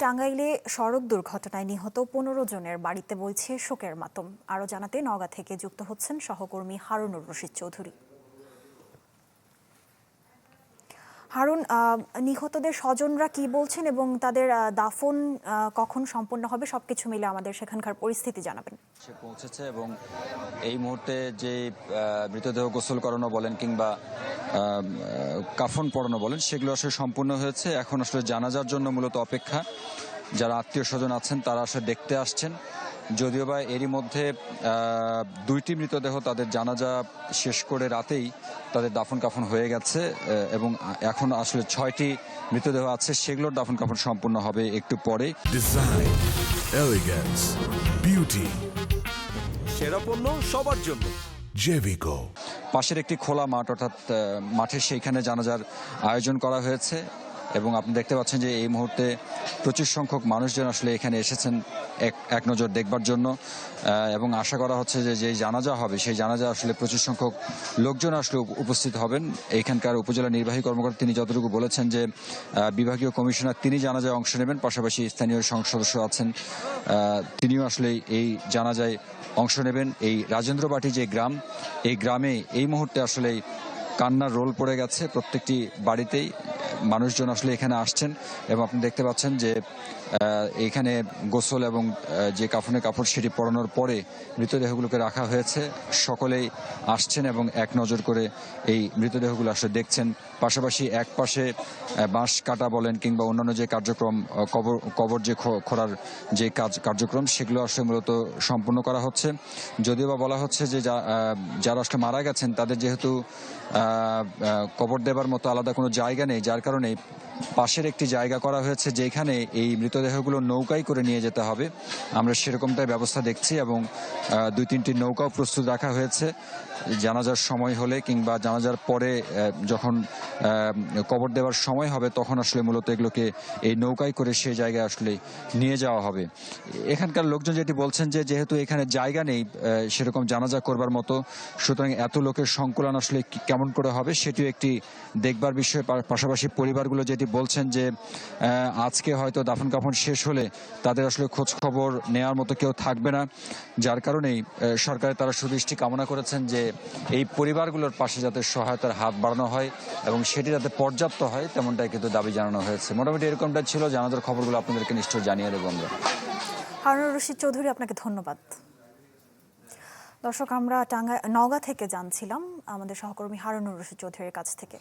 টাঙ্গাইলে সড়ক দুর্ঘটনায় নিহত ১৫ জনের বাড়িতে বইছে শোকের মাতম। আরও জানাতে নওগাঁ থেকে যুক্ত হচ্ছেন সহকর্মী হারুনুর রশিদ চৌধুরী। হারুন, নিহতদের স্বজনরা কি বলছেন এবং তাদের দাফন কখন সম্পন্ন হবে সবকিছু মিলে আমাদের সেখানকার পরিস্থিতি জানাবেন। সে পৌঁছেছে এবং এই মুহূর্তে যে মৃতদেহ গোসল করানো বলেন কিংবা কাফন পরানো বলেন সেগুলো আসলে সম্পূর্ণ হয়েছে। এখন আসলে জানাজার জন্য মূলত অপেক্ষা। যারা আত্মীয় স্বজন আছেন তারা আসলে দেখতে আসছেন। যদিও বা এরই মধ্যে দুইটি মৃতদেহ তাদের জানাজা শেষ করে রাতেই তাদের দাফন কাফন হয়ে গেছে এবং এখন আসলে 6টি মৃতদেহ আছে, সেগুলোর দাফন কাফন সম্পূর্ণ হবে একটু পরে। ডিজাইন, এলিগেন্স, বিউটি, সেরা পণ্য সবার জন্য জেভিকো। পাশের একটি খোলা মাঠ, অর্থাৎ মাঠে সেইখানে জানাজার আয়োজন করা হয়েছে এবং আপনি দেখতে পাচ্ছেন যে এই মুহূর্তে প্রচুর সংখ্যক মানুষজন আসলে এখানে এসেছেন এক নজর দেখবার জন্য এবং আশা করা হচ্ছে যে যেই জানাজা হবে সেই জানাজা আসলে প্রচুর সংখ্যক লোকজন আসলে উপস্থিত হবেন। এইখানকার উপজেলা নির্বাহী কর্মকর্তা তিনি যতটুকু বলেছেন যে বিভাগীয় কমিশনার তিনি জানাজায় অংশ নেবেন, পাশাপাশি স্থানীয় সংসদ সদস্য আছেন তিনিও আসলে এই জানাজায় অংশ নেবেন। এই রাজেন্দ্রবাটি যে গ্রাম, এই গ্রামে এই মুহূর্তে আসলে কান্নার রোল পড়ে গেছে। প্রত্যেকটি বাড়িতেই মানুষজন আসলে এখানে আসছেন এবং আপনি দেখতে পাচ্ছেন যে এখানে গোসল এবং যে কাফনের কাপড় সেটি পরানোর পরে মৃতদেহগুলোকে রাখা হয়েছে। সকলেই আসছেন এবং এক নজর করে এই মৃতদেহগুলো আসলে দেখছেন। পাশাপাশি এক পাশে বাঁশ কাটা বলেন কিংবা অন্যান্য যে কার্যক্রম, কবর যে খোঁড়ার যে কার্যক্রম সেগুলো আসলে মূলত সম্পূর্ণ করা হচ্ছে। যদিও বা বলা হচ্ছে যে যারা আসলে মারা গেছেন তাদের যেহেতু কবর দেবার মতো আলাদা কোনো জায়গা নেই, যার কারণে পাশের একটি জায়গা করা হয়েছে যেখানে এই মৃতদেহগুলো নৌকায় করে নিয়ে যেতে হবে। আমরা সেরকমটাই ব্যবস্থা দেখছি এবং 2-3টি নৌকাও প্রস্তুত রাখা হয়েছে। জানাজার সময় হলে কিংবা জানাজার পরে যখন কবর দেওয়ার সময় হবে তখন আসলে মূলত এগুলোকে এই নৌকায় করে সেই জায়গায় আসলে নিয়ে যাওয়া হবে। এখানকার লোকজন যেটি বলছেন যে যেহেতু এখানে জায়গা নেই সেরকম জানাজা করবার মতো, সুতরাং এত লোকের সংকুলন আসলে কেমন করে হবে সেটিও একটি দেখবার বিষয়। পাশাপাশি পরিবারগুলো যেটি বলছেন যে আজকে হয়তো দাফন কাফন শেষ হলে তাদের আসলে খোঁজ খবর নেওয়ার মতো কেউ থাকবে না, যার কারণেই সরকারের তারা সুদৃষ্টি কামনা করেছেন যে এই পরিবারগুলোর পাশে যাতে সহায়তার হাত বাড়ানো হয় এবং সেটি যাতে পর্যাপ্ত হয় তেমনটাই কিন্তু দাবি জানানো হয়েছে। মোটামুটি এরকমটা ছিল। জানাজার খবরগুলো আপনাদেরকে নিশ্চয় জানিয়ে দেবো আমরা। হারুনুর রশিদ চৌধুরী, আপনাকে ধন্যবাদ। দর্শক, আমরা নওগাঁ থেকে জানছিলাম আমাদের সহকর্মী হারুনুর রশিদ চৌধুরীর কাছ থেকে।